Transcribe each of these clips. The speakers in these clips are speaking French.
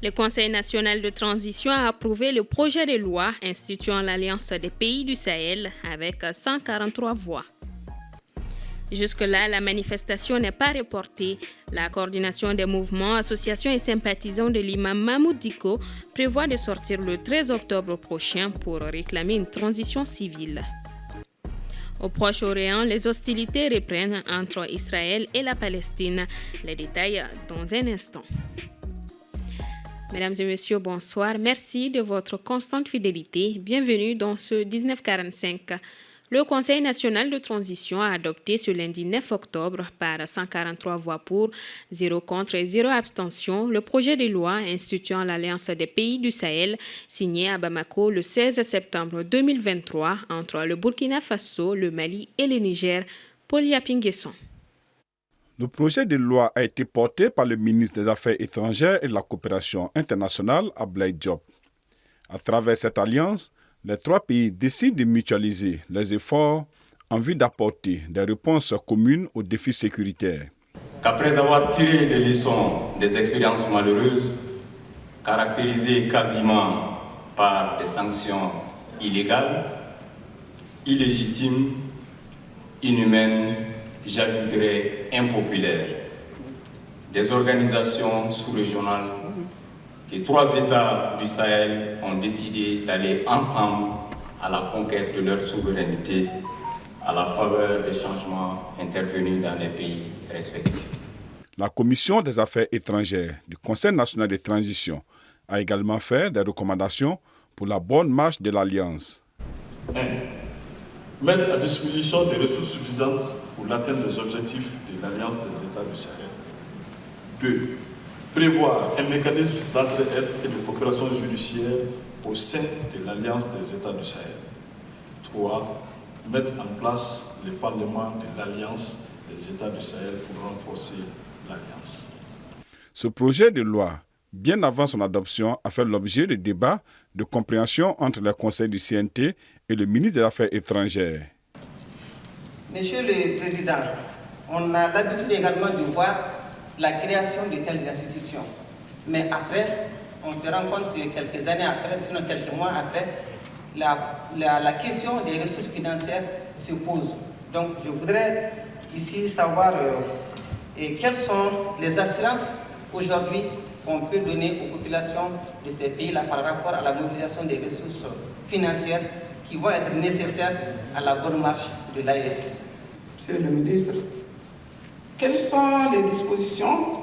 Le Conseil national de transition a approuvé le projet de loi instituant l'Alliance des pays du Sahel avec 143 voix. Jusque-là, la manifestation n'est pas reportée. La coordination des mouvements, associations et sympathisants de l'imam Mahmoud Dicko prévoit de sortir le 13 octobre prochain pour réclamer une transition civile. Au Proche-Orient, les hostilités reprennent entre Israël et la Palestine. Les détails dans un instant. Mesdames et messieurs, bonsoir. Merci de votre constante fidélité. Bienvenue dans ce 1945. Le Conseil national de transition a adopté ce lundi 9 octobre par 143 voix pour, 0 contre et 0 abstention le projet de loi instituant l'Alliance des pays du Sahel signé à Bamako le 16 septembre 2023 entre le Burkina Faso, le Mali et le Niger. Paul Yapinguesson. Le projet de loi a été porté par le ministre des Affaires étrangères et de la coopération internationale, Abdoulaye Diop. À travers cette alliance, les trois pays décident de mutualiser les efforts en vue d'apporter des réponses communes aux défis sécuritaires. Qu'après avoir tiré des leçons des expériences malheureuses, caractérisées quasiment par des sanctions illégales, illégitimes, inhumaines, j'ajouterais impopulaires, des organisations sous-régionales, les trois États du Sahel ont décidé d'aller ensemble à la conquête de leur souveraineté à la faveur des changements intervenus dans les pays respectifs. La Commission des Affaires étrangères du Conseil national de transition a également fait des recommandations pour la bonne marche de l'Alliance. 1. Mettre à disposition des ressources suffisantes pour l'atteinte des objectifs de l'Alliance des États du Sahel. 2. Prévoir un mécanisme d'entraide et de coopération judiciaire au sein de l'Alliance des États du Sahel. 3. Mettre en place le Parlement de l'Alliance des États du Sahel pour renforcer l'Alliance. Ce projet de loi, bien avant son adoption, a fait l'objet de débats de compréhension entre le Conseil du CNT et le ministre des Affaires étrangères. Monsieur le Président, on a l'habitude également de voir la création de telles institutions. Mais après, on se rend compte que quelques années après, sinon quelques mois après, la question des ressources financières se pose. Donc je voudrais ici savoir quelles sont les assurances aujourd'hui qu'on peut donner aux populations de ces pays-là par rapport à la mobilisation des ressources financières qui vont être nécessaires à la bonne marche de l'AES. Monsieur le ministre, quelles sont les dispositions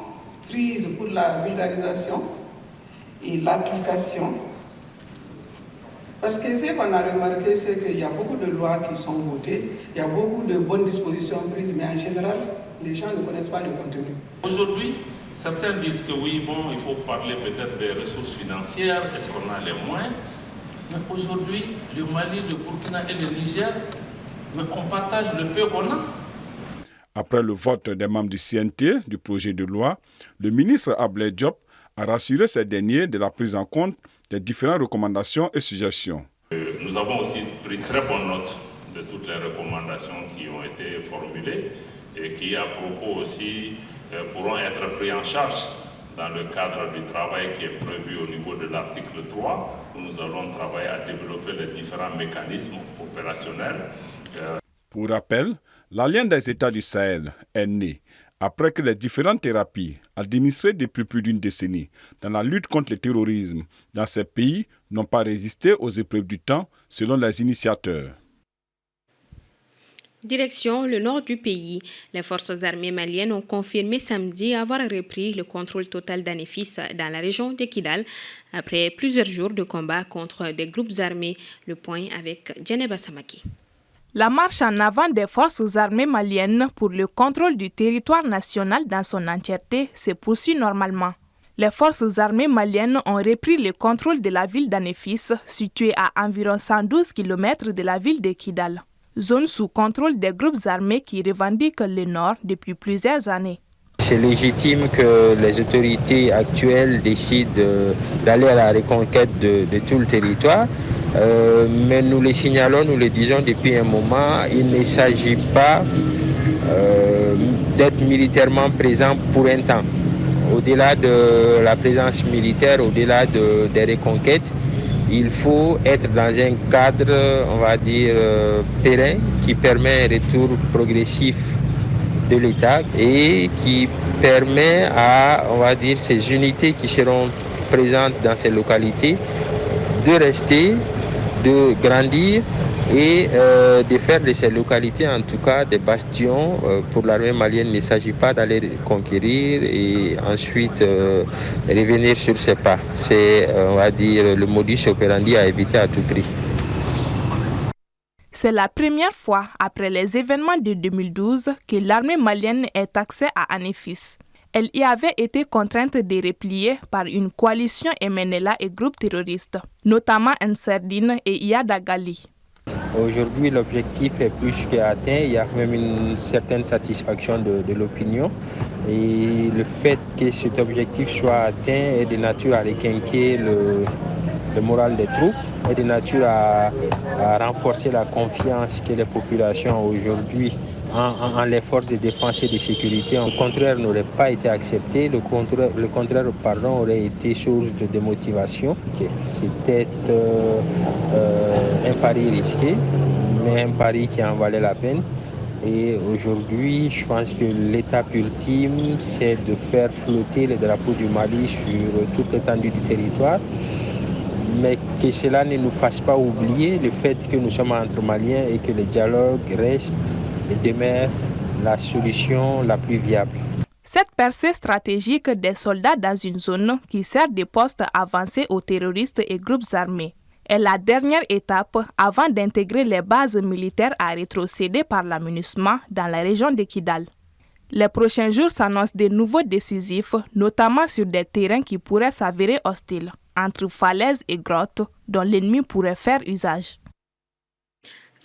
prises pour la vulgarisation et l'application? Parce que ce qu'on a remarqué, c'est qu'il y a beaucoup de lois qui sont votées, il y a beaucoup de bonnes dispositions prises, mais en général, les gens ne connaissent pas le contenu. Aujourd'hui, certains disent que oui, bon, il faut parler peut-être des ressources financières, est-ce qu'on a les moyens? Mais aujourd'hui, le Mali, le Burkina et le Niger, mais on partage le peu qu'on a. Après le vote des membres du CNT du projet de loi, le ministre Abdoulaye Diop a rassuré ces derniers de la prise en compte des différentes recommandations et suggestions. Nous avons aussi pris très bonne note de toutes les recommandations qui ont été formulées et qui, à propos aussi, pourront être pris en charge dans le cadre du travail qui est prévu au niveau de l'article 3, où nous allons travailler à développer les différents mécanismes opérationnels. Pour rappel, l'Alliance des États du Sahel est née après que les différentes thérapies administrées depuis plus d'une décennie dans la lutte contre le terrorisme dans ces pays n'ont pas résisté aux épreuves du temps, selon les initiateurs. Direction le nord du pays. Les forces armées maliennes ont confirmé samedi avoir repris le contrôle total d'Anefis dans la région de Kidal après plusieurs jours de combat contre des groupes armés. Le point avec Djeneba Samaki. La marche en avant des forces armées maliennes pour le contrôle du territoire national dans son entièreté se poursuit normalement. Les forces armées maliennes ont repris le contrôle de la ville d'Anefis, située à environ 112 km de la ville de Kidal, zone sous contrôle des groupes armés qui revendiquent le nord depuis plusieurs années. C'est légitime que les autorités actuelles décident d'aller à la reconquête de tout le territoire. Mais nous le signalons, nous le disons depuis un moment, il ne s'agit pas d'être militairement présent pour un temps. au-delà de la présence militaire, au-delà des reconquêtes, il faut être dans un cadre, on va dire, périn, qui permet un retour progressif de l'État et qui permet à, on va dire, ces unités qui seront présentes dans ces localités de rester, de grandir et de faire de ces localités en tout cas des bastions. Pour l'armée malienne, il ne s'agit pas d'aller conquérir et ensuite revenir sur ses pas. C'est, on va dire, le modus operandi à éviter à tout prix. C'est la première fois après les événements de 2012 que l'armée malienne est taxée à Anefis. Elle y avait été contrainte de replier par une coalition MNLA et groupes terroristes, notamment Enserdine et Iyadagali. Aujourd'hui, l'objectif est plus qu'atteint. Il y a même une certaine satisfaction de l'opinion. Et le fait que cet objectif soit atteint est de nature à requinquer le moral des troupes, est de nature à renforcer la confiance que les populations ont aujourd'hui en les forces de défense et de sécurité. Au contraire, n'aurait pas été accepté. Le contraire, aurait été source de démotivation. C'était un pari risqué, mais un pari qui en valait la peine. Et aujourd'hui, je pense que l'étape ultime, c'est de faire flotter le drapeau du Mali sur toute l'étendue du territoire. Mais que cela ne nous fasse pas oublier le fait que nous sommes entre Maliens et que le dialogue reste et demeure la solution la plus viable. Cette percée stratégique des soldats dans une zone qui sert de poste avancé aux terroristes et groupes armés est la dernière étape avant d'intégrer les bases militaires à rétrocéder par l'amunissement dans la région de Kidal. Les prochains jours s'annoncent de nouveaux décisifs, notamment sur des terrains qui pourraient s'avérer hostiles, entre falaises et grottes dont l'ennemi pourrait faire usage.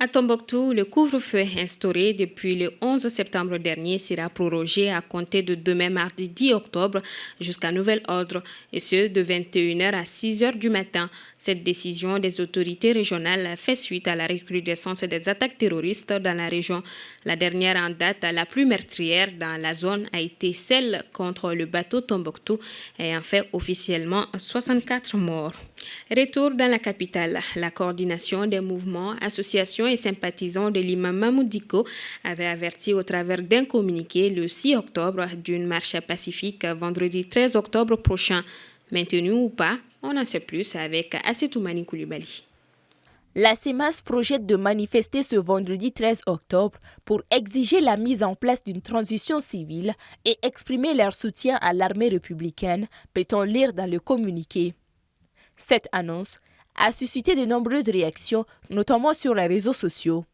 À Tombouctou, le couvre-feu instauré depuis le 11 septembre dernier sera prorogé à compter de demain mardi 10 octobre jusqu'à nouvel ordre, et ce de 21h à 6h du matin. Cette décision des autorités régionales fait suite à la recrudescence des attaques terroristes dans la région. La dernière en date, la plus meurtrière dans la zone, a été celle contre le bateau Tombouctou, ayant fait officiellement 64 morts. Retour dans la capitale, la coordination des mouvements, associations et sympathisants de l'imam Mahmoud Dicko avait averti au travers d'un communiqué le 6 octobre d'une marche pacifique vendredi 13 octobre prochain. Maintenu ou pas, on en sait plus avec Assetoumani Koulibaly. La CEMAS projette de manifester ce vendredi 13 octobre pour exiger la mise en place d'une transition civile et exprimer leur soutien à l'armée républicaine, peut-on lire dans le communiqué. Cette annonce a suscité de nombreuses réactions, notamment sur les réseaux sociaux.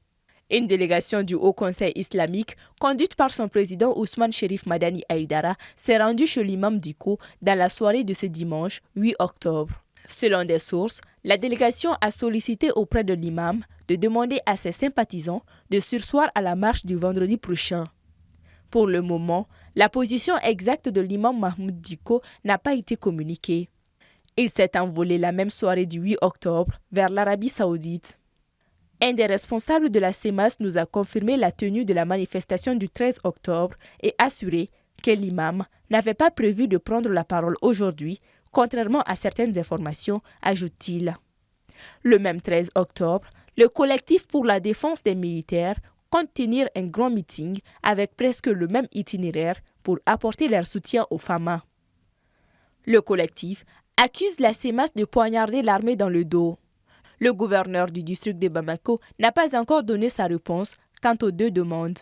Une délégation du Haut Conseil islamique, conduite par son président Ousmane Cherif Madani Aïdara, s'est rendue chez l'imam Dicko dans la soirée de ce dimanche 8 octobre. Selon des sources, la délégation a sollicité auprès de l'imam de demander à ses sympathisants de surseoir à la marche du vendredi prochain. Pour le moment, la position exacte de l'imam Mahmoud Dicko n'a pas été communiquée. Il s'est envolé la même soirée du 8 octobre vers l'Arabie saoudite. Un des responsables de la CEMAS nous a confirmé la tenue de la manifestation du 13 octobre et assuré que l'imam n'avait pas prévu de prendre la parole aujourd'hui, contrairement à certaines informations, ajoute-t-il. Le même 13 octobre, le collectif pour la défense des militaires compte tenir un grand meeting avec presque le même itinéraire pour apporter leur soutien aux FAMA. Le collectif accuse la CEMAS de poignarder l'armée dans le dos. Le gouverneur du district de Bamako n'a pas encore donné sa réponse quant aux deux demandes.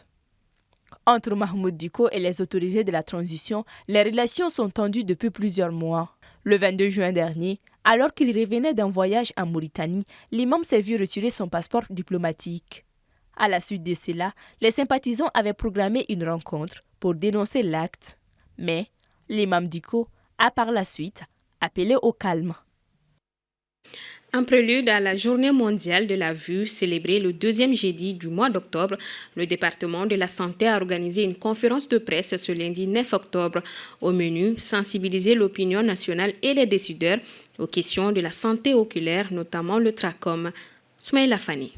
Entre Mahmoud Dicko et les autorités de la transition, les relations sont tendues depuis plusieurs mois. Le 22 juin dernier, alors qu'il revenait d'un voyage en Mauritanie, l'imam s'est vu retirer son passeport diplomatique. À la suite de cela, les sympathisants avaient programmé une rencontre pour dénoncer l'acte. Mais l'imam Dicko a par la suite appelé au calme. En prélude à la Journée mondiale de la vue, célébrée le deuxième jeudi du mois d'octobre, le département de la santé a organisé une conférence de presse ce lundi 9 octobre. Au menu, sensibiliser l'opinion nationale et les décideurs aux questions de la santé oculaire, notamment le trachome. Soumaïla Fani.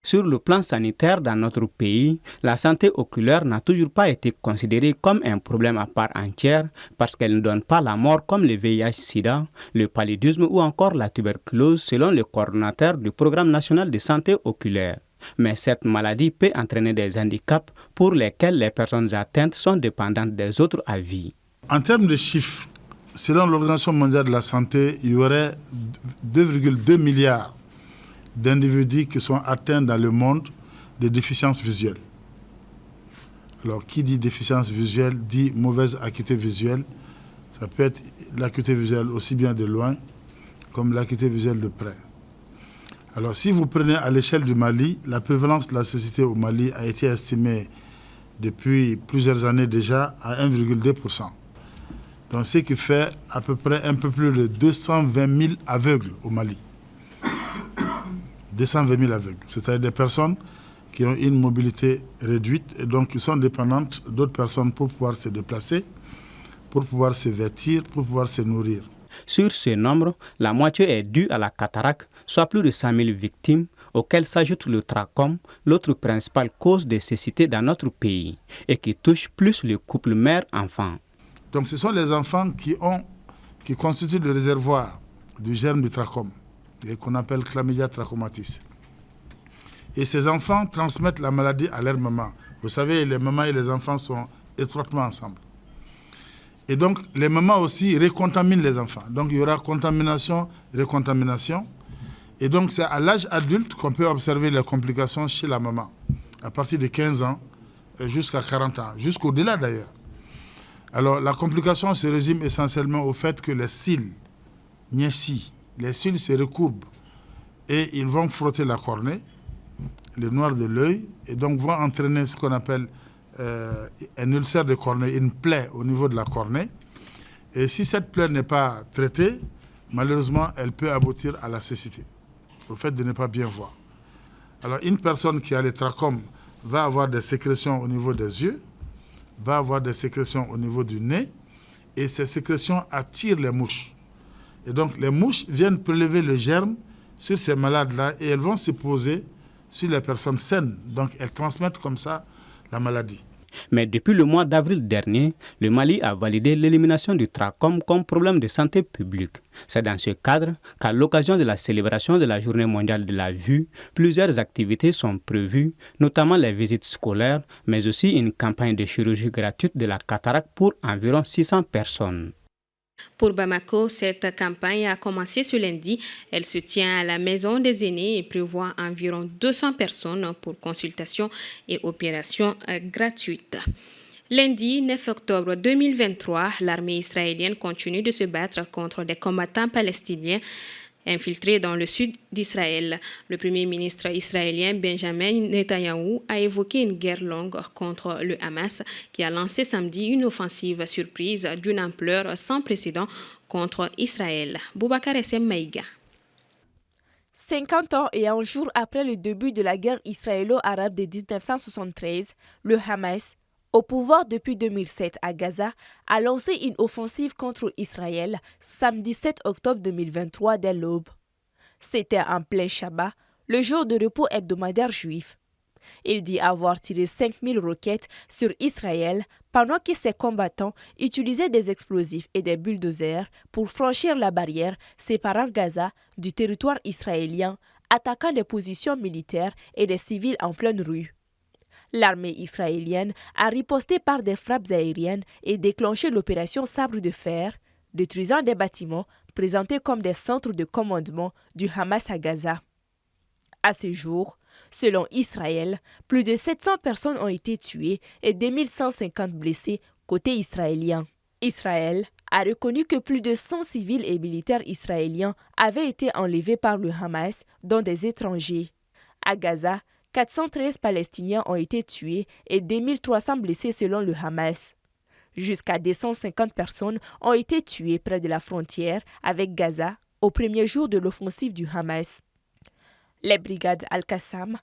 Sur le plan sanitaire dans notre pays, la santé oculaire n'a toujours pas été considérée comme un problème à part entière parce qu'elle ne donne pas la mort comme le VIH-Sida, le paludisme ou encore la tuberculose selon le coordonnateur du Programme national de santé oculaire. Mais cette maladie peut entraîner des handicaps pour lesquels les personnes atteintes sont dépendantes des autres à vie. En termes de chiffres, selon l'Organisation mondiale de la santé, il y aurait 2,2 milliards d'individus qui sont atteints dans le monde de déficiences visuelles. Alors, qui dit déficience visuelle dit mauvaise acuité visuelle. Ça peut être l'acuité visuelle aussi bien de loin comme l'acuité visuelle de près. Alors, si vous prenez à l'échelle du Mali, la prévalence de la cécité au Mali a été estimée depuis plusieurs années déjà à 1,2%. Donc, ce qui fait à peu près un peu plus de 220 000 aveugles au Mali. 220 000 aveugles, c'est-à-dire des personnes qui ont une mobilité réduite et donc qui sont dépendantes d'autres personnes pour pouvoir se déplacer, pour pouvoir se vêtir, pour pouvoir se nourrir. Sur ce nombre, la moitié est due à la cataracte, soit plus de 100 000 victimes, auxquelles s'ajoute le trachome, l'autre principale cause de cécité dans notre pays, et qui touche plus le couple mère-enfant. Donc ce sont les enfants qui constituent le réservoir du germe du trachome, et qu'on appelle Chlamydia trachomatis. Et ces enfants transmettent la maladie à leur maman. Vous savez, les mamans et les enfants sont étroitement ensemble. Et donc, les mamans aussi recontaminent les enfants. Donc, il y aura contamination, recontamination. Et donc, c'est à l'âge adulte qu'on peut observer les complications chez la maman, à partir de 15 ans jusqu'à 40 ans, jusqu'au-delà d'ailleurs. Alors, la complication se résume essentiellement au fait que les cils, les cils se recourbent et ils vont frotter la cornée, le noir de l'œil, et donc vont entraîner ce qu'on appelle un ulcère de cornée, une plaie au niveau de la cornée. Et si cette plaie n'est pas traitée, malheureusement, elle peut aboutir à la cécité, au fait de ne pas bien voir. Alors, une personne qui a le trachome va avoir des sécrétions au niveau des yeux, va avoir des sécrétions au niveau du nez, et ces sécrétions attirent les mouches. Et donc, les mouches viennent prélever le germe sur ces malades-là et elles vont se poser sur les personnes saines. Donc, elles transmettent comme ça la maladie. Mais depuis le mois d'avril dernier, le Mali a validé l'élimination du trachome comme problème de santé publique. C'est dans ce cadre qu'à l'occasion de la célébration de la Journée mondiale de la vue, plusieurs activités sont prévues, notamment les visites scolaires, mais aussi une campagne de chirurgie gratuite de la cataracte pour environ 600 personnes. Pour Bamako, cette campagne a commencé ce lundi. Elle se tient à la Maison des Aînés et prévoit environ 200 personnes pour consultations et opérations gratuites. Lundi 9 octobre 2023, l'armée israélienne continue de se battre contre des combattants palestiniens infiltrés dans le sud d'Israël. Le premier ministre israélien Benjamin Netanyahou a évoqué une guerre longue contre le Hamas qui a lancé samedi une offensive surprise d'une ampleur sans précédent contre Israël. Boubacar Essem Maïga. 50 ans et un jour après le début de la guerre israélo-arabe de 1973, le Hamas, au pouvoir depuis 2007 à Gaza, a lancé une offensive contre Israël samedi 7 octobre 2023 dès l'aube. C'était en plein Shabbat, le jour de repos hebdomadaire juif. Il dit avoir tiré 5000 roquettes sur Israël pendant que ses combattants utilisaient des explosifs et des bulldozers pour franchir la barrière séparant Gaza du territoire israélien, attaquant des positions militaires et des civils en pleine rue. L'armée israélienne a riposté par des frappes aériennes et déclenché l'opération Sabre de fer, détruisant des bâtiments présentés comme des centres de commandement du Hamas à Gaza. À ce jour, selon Israël, plus de 700 personnes ont été tuées et 2150 blessées côté israélien. Israël a reconnu que plus de 100 civils et militaires israéliens avaient été enlevés par le Hamas, dont des étrangers. À Gaza, 413 Palestiniens ont été tués et 2300 blessés selon le Hamas. Jusqu'à 250 personnes ont été tuées près de la frontière avec Gaza au premier jour de l'offensive du Hamas. Les brigades Al-Qassam,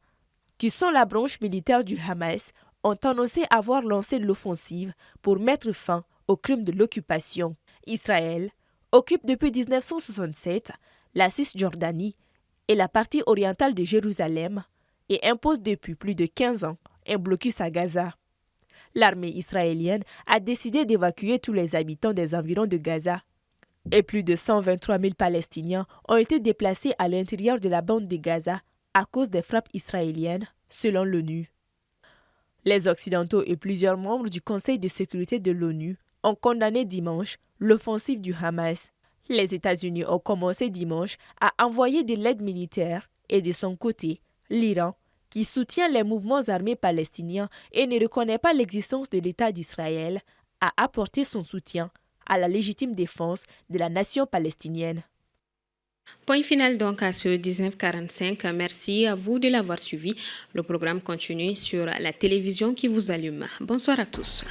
qui sont la branche militaire du Hamas, ont annoncé avoir lancé l'offensive pour mettre fin aux crimes de l'occupation. Israël occupe depuis 1967 la Cisjordanie et la partie orientale de Jérusalem et impose depuis plus de 15 ans un blocus à Gaza. L'armée israélienne a décidé d'évacuer tous les habitants des environs de Gaza et plus de 123 000 Palestiniens ont été déplacés à l'intérieur de la bande de Gaza à cause des frappes israéliennes, selon l'ONU. Les Occidentaux et plusieurs membres du Conseil de sécurité de l'ONU ont condamné dimanche l'offensive du Hamas. Les États-Unis ont commencé dimanche à envoyer de l'aide militaire et de son côté, l'Iran, qui soutient les mouvements armés palestiniens et ne reconnaît pas l'existence de l'État d'Israël, a apporté son soutien à la légitime défense de la nation palestinienne. Point final donc à ce 1945. Merci à vous de l'avoir suivi. Le programme continue sur la télévision qui vous allume. Bonsoir à tous.